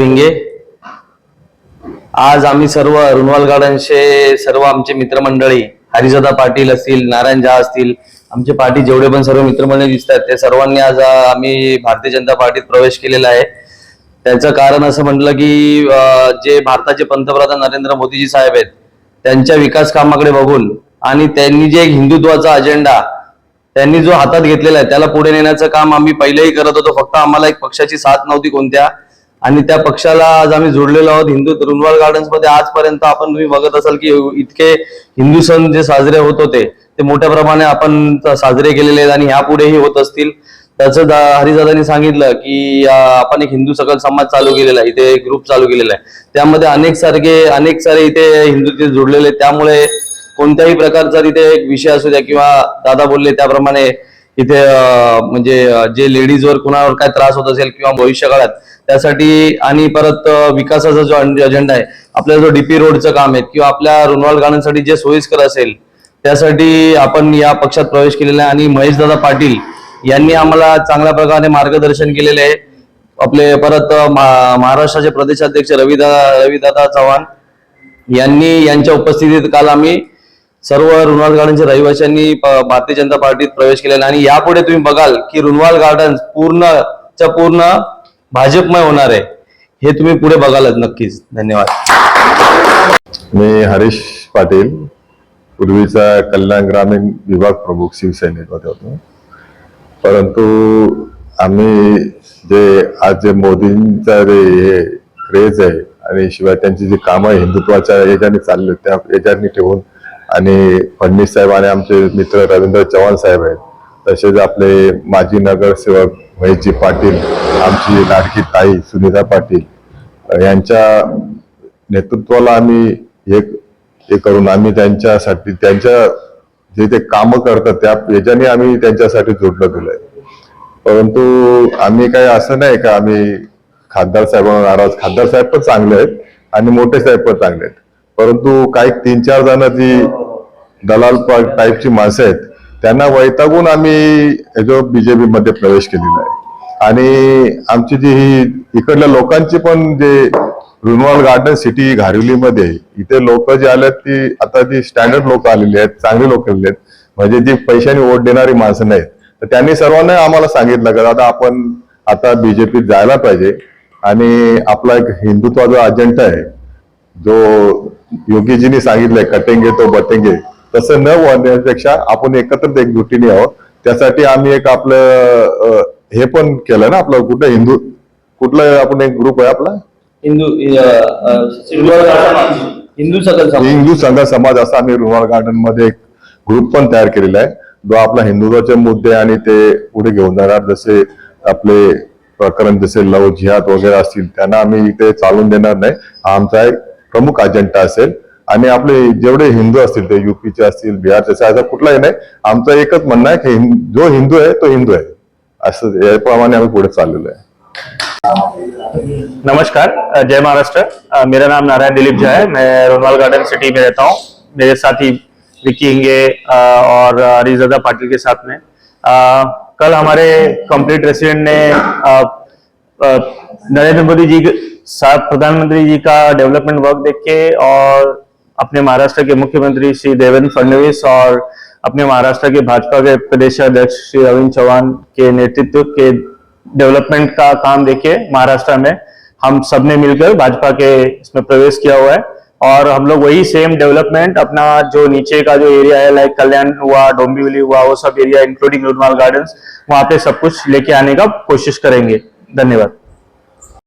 भिंगे। आज आम्ही सर्व रुनवाल गार्डनचे सर्व आमचे मित्रमंडळी हरिजादा पाटील असतील, नारायण झा असतील, आमचे पार्टी जेवढे पण सर्व मित्रमंडळी दिसतात ते सर्वांनी आज आम्ही भारतीय जनता पार्टीत प्रवेश केलेला आहे। त्याचं कारण असं म्हटलं की जे भारताचे पंतप्रधान नरेंद्र मोदीजी साहेब आहेत त्यांच्या विकास कामाकडे बघून आणि त्यांनी जे हिंदुत्वाचा अजेंडा त्यांनी जो हातात घेतलेला आहे त्याला पुढे नेण्याचं काम आम्ही पहिलेही करत होतो, फक्त आम्हाला एक पक्षाची साथ नव्हती कोणत्या, आणि त्या पक्षाला आज आम्ही जोडलेलो आहोत। हिंदू रुनवाल गार्डन्स मध्ये आजपर्यंत आपण तुम्ही बघत असाल की इतके हिंदू सण जे साजरे होत होते ते मोठ्या प्रमाणे आपण साजरे केलेले आहेत आणि ह्यापुढेही होत असतील। त्याचं हरिजादांनी सांगितलं की आपण एक हिंदू सकल समाज चालू केलेला आहे, इथे एक ग्रुप चालू केलेला आहे, त्यामध्ये अनेक सारे इथे हिंदू तिथे जोडलेले, त्यामुळे कोणत्याही प्रकारचा तिथे एक विषय असू द्या किंवा दादा बोलले त्याप्रमाणे इथे म्हणजे जे लेडीजवर कुणावर काय त्रास होत असेल किंवा भविष्य काळात त्यासाठी आणि परत विकासाचा जो अजेंडा आहे, आपल्या जो डीपी रोडचं काम आहे किंवा आपल्या रुनवाल गार्डनसाठी जे सोयीस्कर असेल त्यासाठी आपण या पक्षात प्रवेश केलेला आहे। आणि महेश दादा पाटील यांनी आम्हाला चांगल्या प्रकारे मार्गदर्शन केलेले आहे। आपले परत महाराष्ट्राचे प्रदेशाध्यक्ष रविदादा चव्हाण यांच्या उपस्थितीत काल आम्ही सर्व रुनवाल गार्डनच्या रहिवाशांनी भारतीय जनता पार्टीत प्रवेश केलेला आणि यापुढे तुम्ही बघाल की रुनवाल गार्डन पूर्ण भाजपमय होणार आहे, हे तुम्ही पुढे बघालच नक्कीच। धन्यवाद। मी हरीश पाटील, पूर्वीचा कल्याण ग्रामीण विभाग प्रमुख शिवसेनेमध्ये होतो, परंतु आम्ही जे आज जे मोदींचा जे क्रेज आहे आणि शिवाय त्यांची जी कामं हिंदुत्वाच्या याच्याने चालले त्या याच्याने ठेवून आणि फडणवीस साहेब आणि आमचे मित्र रवींद्र चव्हाण साहेब आहेत, तसेच आपले माजी नगरसेवक महेशजी पाटील, आमची लाडकी ताई सुनीता पाटील यांच्या नेतृत्वाला आम्ही हे करून आम्ही त्यांच्यासाठी त्यांच्या जे ते कामं करतात त्या याच्याने आम्ही त्यांच्यासाठी जोडलं गेलंय। परंतु आम्ही काय असं नाही का आम्ही खासदार साहेबांना नाराज, खासदार साहेब पण चांगले आहेत आणि मोठे साहेब पण चांगले आहेत, परंतु काही 3-4 जण जी दलाल टाईपची माणसं आहेत त्यांना वैतागून आम्ही जो बीजेपी मध्ये प्रवेश केलेला आहे। आणि आमची जी ही इकडल्या लोकांची पण जे रुनवाल गार्डन सिटी घारिवलीमध्ये इथे लोक जे आलेत ती आता जी स्टँडर्ड लोक आलेली आहेत, चांगली लोक आलेली आहेत, म्हणजे जी पैशाने वोट देणारी माणसं नाहीत, तर त्यांनी सर्वांना आम्हाला सांगितलं की दादा आपण आता बीजेपीत जायला पाहिजे आणि आपला एक हिंदुत्वाचा अजेंडा आहे जो योगीजींनी सांगितलंय कटेंगे तो बटेंगे, तसं न होण्यापेक्षा आपण एकत्र एकजुटीने आहोत। त्यासाठी आम्ही एक आपलं हे पण केलं ना, आपलं कुठला आपण एक ग्रुप आहे आपला हिंदू संघ समाज असा आम्ही रुनवाल गार्डन मध्ये एक ग्रुप पण तयार केलेला आहे जो आपला हिंदुत्वाचे मुद्दे आणि ते पुढे घेऊन जाणार, जसे आपले प्रकरण जसे लव जिहाद वगैरे असतील त्यांना आम्ही इथे चालून देणार नाही, हा आमचा एक प्रमुख अजेंडा असेल। आणि आपले जेवढे हिंदू असतील ते यूपीचे असतील, बिहारचे असं कुठलाही नाही, आमचं एकच म्हणणं आहे की जो हिंदू आहे तो हिंदू आहे, असं याप्रमाणे आम्ही पुढे चाललेलो आहे। नमस्कार, जय महाराष्ट्र। मेरा नाम नारायण दिलीप झा है, मैं रुनवाल गार्डन सिटी में रहता हूँ। मेरे साथी विक्की हिंगे और हरिजादा पाटिल के साथ में कल हमारे कंप्लीट रेसिडेंट ने नरेंद्र मोदी जी प्रधानमंत्री जी का डेवलपमेंट वर्क देख के और अपने महाराष्ट्र के मुख्यमंत्री श्री देवेंद्र फडणवीस और अपने महाराष्ट्र के भाजपा के प्रदेश अध्यक्ष श्री अरविंद चौहान के नेतृत्व के डेवलपमेंट का काम देखे महाराष्ट्र में हम सब ने मिलकर भाजपा के इसमें प्रवेश किया हुआ है और हम लोग वही सेम डेवलपमेंट अपना जो नीचे का जो एरिया है लाइक कल्याण हुआ, डोंबिवली हुआ, वो सब एरिया इंक्लूडिंग रुनवाल गार्डन्स, वहां पे सब कुछ लेके आने का कोशिश करेंगे। धन्यवाद।